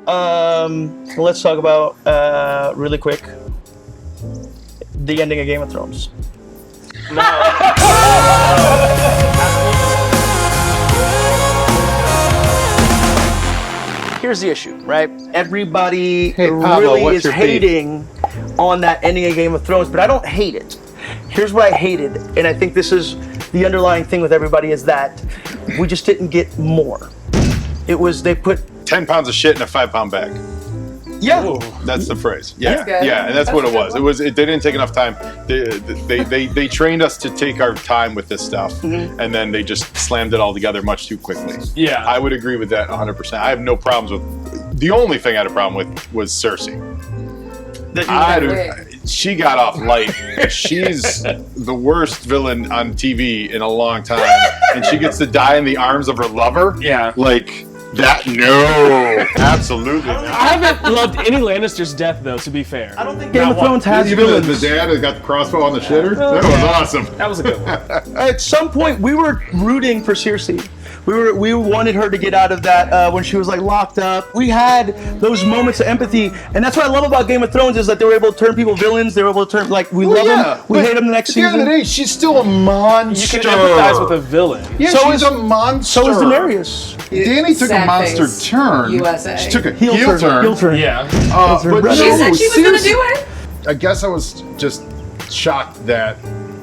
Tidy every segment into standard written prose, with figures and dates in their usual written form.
Let's talk about really quick the ending of Game of Thrones. No. Here's the issue, right? Everybody Pablo, really is hating on that ending of Game of Thrones, but I don't hate it. Here's what I hated, and I think this is the underlying thing with everybody, is that we just didn't get more. It was, they put 10 pounds of shit in a 5-pound bag. Yeah, that's the phrase. Yeah, That's good. yeah, and that's what it was. They didn't take enough time. They trained us to take our time with this stuff, and then they just slammed it all together much too quickly. Yeah, I would agree with that 100%. I have no problems with. The only thing I had a problem with was Cersei. She got off light. She's the worst villain on TV in a long time, and she gets to die in the arms of her lover. Yeah, like. That no, absolutely not. I haven't loved any Lannister's death though. To be fair, I don't think Game of Thrones has even villains. the dad that got the crossbow on the shitter. That was awesome. That was a good one. At some point, we were rooting for Cersei. We wanted her to get out of that when she was like locked up. We had those moments of empathy, and that's what I love about Game of Thrones is that they were able to turn people villains. They were able to turn we love them, we hate them the next season. At the end of the day, she's still a monster. You can empathize with a villain. Yeah, so she's a monster. So is Daenerys. Danny took a monster turn. USA. She took a Heel turn. Heel turn. Yeah. But She said she was going to do it. I guess I was just shocked that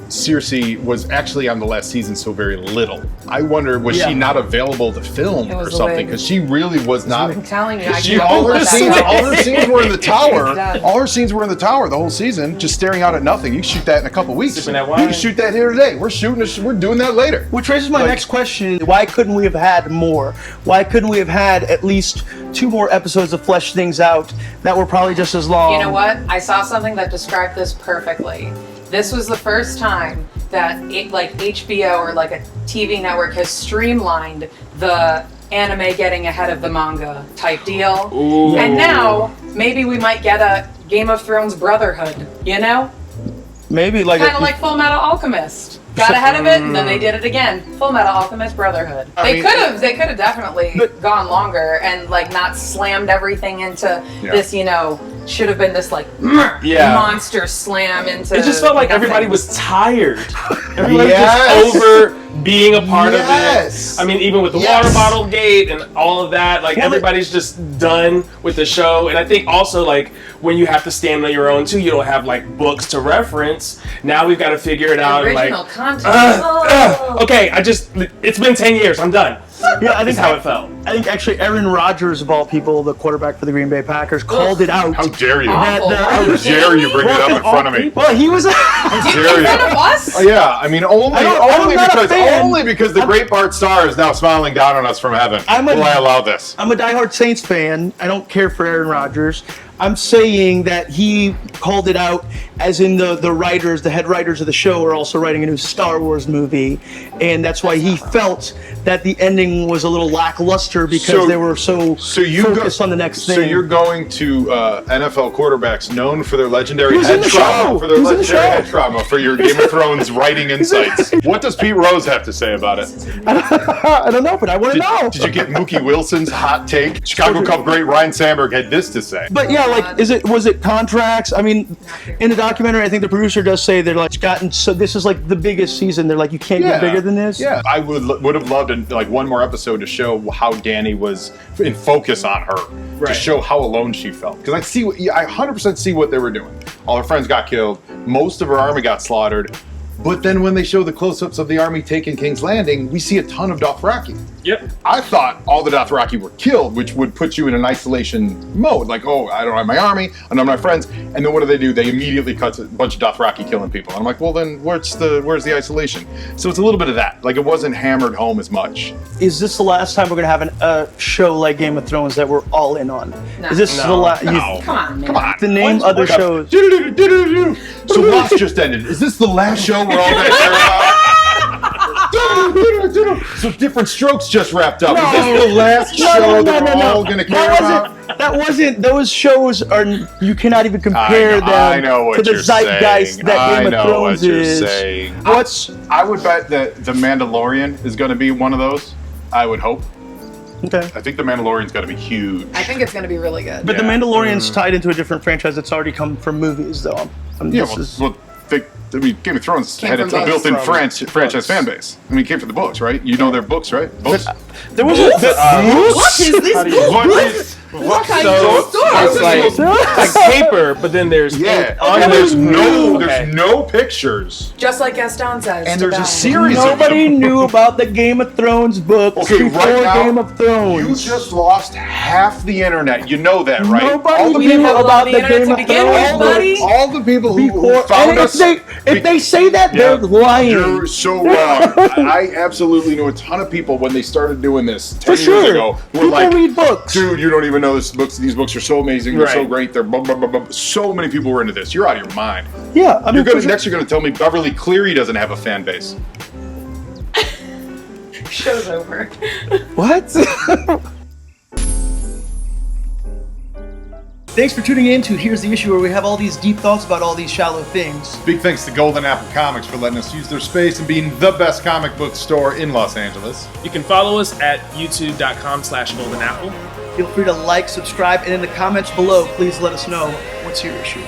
Cersei was actually on the last season so very little. I wonder, was she not available to film or something? Because she really was not. I'm telling you, All her scenes were in the tower. All her scenes were in the tower the whole season, just staring out at nothing. You can shoot that in a couple weeks. You can shoot that here today. We're doing that later. Which raises my next question: why couldn't we have had more? Why couldn't we have had at least 2 more episodes to flesh things out that were probably just as long? You know what? I saw something that described this perfectly. This was the first time that HBO or like a TV network has streamlined the anime getting ahead of the manga type deal. Ooh. And now maybe we might get a Game of Thrones Brotherhood, you know? Maybe like Kind of like Full Metal Alchemist. Got ahead of it, and then they did it again. Full Metal Alchemist Brotherhood. They could have definitely gone longer and like not slammed everything into this, you know, should have been this like monster slam into. It just felt like everybody was tired. Everybody was just over being a part of it. I mean, even with the water bottle gate and all of that, like everybody's just done with the show. And I think also like when you have to stand on your own too, you don't have like books to reference. Now we've got to figure it out. Original like, content. Okay, it's been 10 years. I'm done. Yeah, I think how it felt. I think actually Aaron Rodgers, of all people, the quarterback for the Green Bay Packers, called it out. How dare you? Awful. How dare you bring it up in front of me? Well, he was. How dare you? In front of us? Yeah, I mean only because the great Bart Starr is now smiling down on us from heaven. Will I allow this? I'm a diehard Saints fan. I don't care for Aaron Rodgers. I'm saying that he called it out as in the writers, the head writers of the show are also writing a new Star Wars movie. And that's why he felt that the ending was a little lackluster because they were so focused on the next thing. So you're going to NFL quarterbacks known for their legendary head trauma, for your Game of Thrones writing insights. What does Pete Rose have to say about it? I don't know, but I want to know. Did you get Mookie Wilson's hot take? Chicago Cub great Ryan Sandberg had this to say. But yeah, like, was it contracts? I mean, in the documentary, I think the producer does say they're like so this is like the biggest season. They're like, you can't get bigger than this. Yeah, I would have loved like one more episode to show how Dany was in focus on her, to show how alone she felt. Because I 100% see what they were doing. All her friends got killed. Most of her army got slaughtered. But then when they show the close-ups of the army taking King's Landing, we see a ton of Dothraki. Yep. I thought all the Dothraki were killed, which would put you in an isolation mode. Like, oh, I don't have my army, I don't have my friends. And then what do? They immediately cut a bunch of Dothraki killing people. And I'm like, well, then where's the isolation? So it's a little bit of that. Like, it wasn't hammered home as much. Is this the last time we're going to have a show like Game of Thrones that we're all in on? No. Is this the last? No. Come on, man. Come on. To name other shows. So Lost just ended. Is this the last show we're all going to care about? So Different Strokes just wrapped up. Is this the last show that we're all going to care about? That wasn't. Those shows are. You cannot even compare them to the zeitgeist that Game of Thrones is. I would bet that The Mandalorian is going to be one of those. I would hope. Okay. I think The Mandalorian's got to be huge. I think it's going to be really good. But The Mandalorian's tied into a different franchise that's already come from movies, though. Game of Thrones had its built-in franchise fan base. I mean, it came from the books, right? You know their books, right? Books. There was what is this? What kind of story? It's like paper, but then there's and there's no pictures. Just like Gaston says. And there's a series Nobody knew about the Game of Thrones books before Game of Thrones. You just lost half the internet. You know that, right? Nobody knew about the Game of Thrones. All the people who found us. If they say that, they're lying. You're so wrong. I absolutely know a ton of people when they started doing this 10 years ago. Were people like, read books. Dude, you don't even know this books. These books are so amazing. They're so great. They're blah, blah, blah, blah. So many people were into this. You're out of your mind. Yeah, I mean, Next, you're going to tell me Beverly Cleary doesn't have a fan base. Show's over. What? Thanks for tuning in to Here's the Issue, where we have all these deep thoughts about all these shallow things. Big thanks to Golden Apple Comics for letting us use their space and being the best comic book store in Los Angeles. You can follow us at youtube.com/goldenapple. Feel free to like, subscribe, and in the comments below, please let us know what's your issue.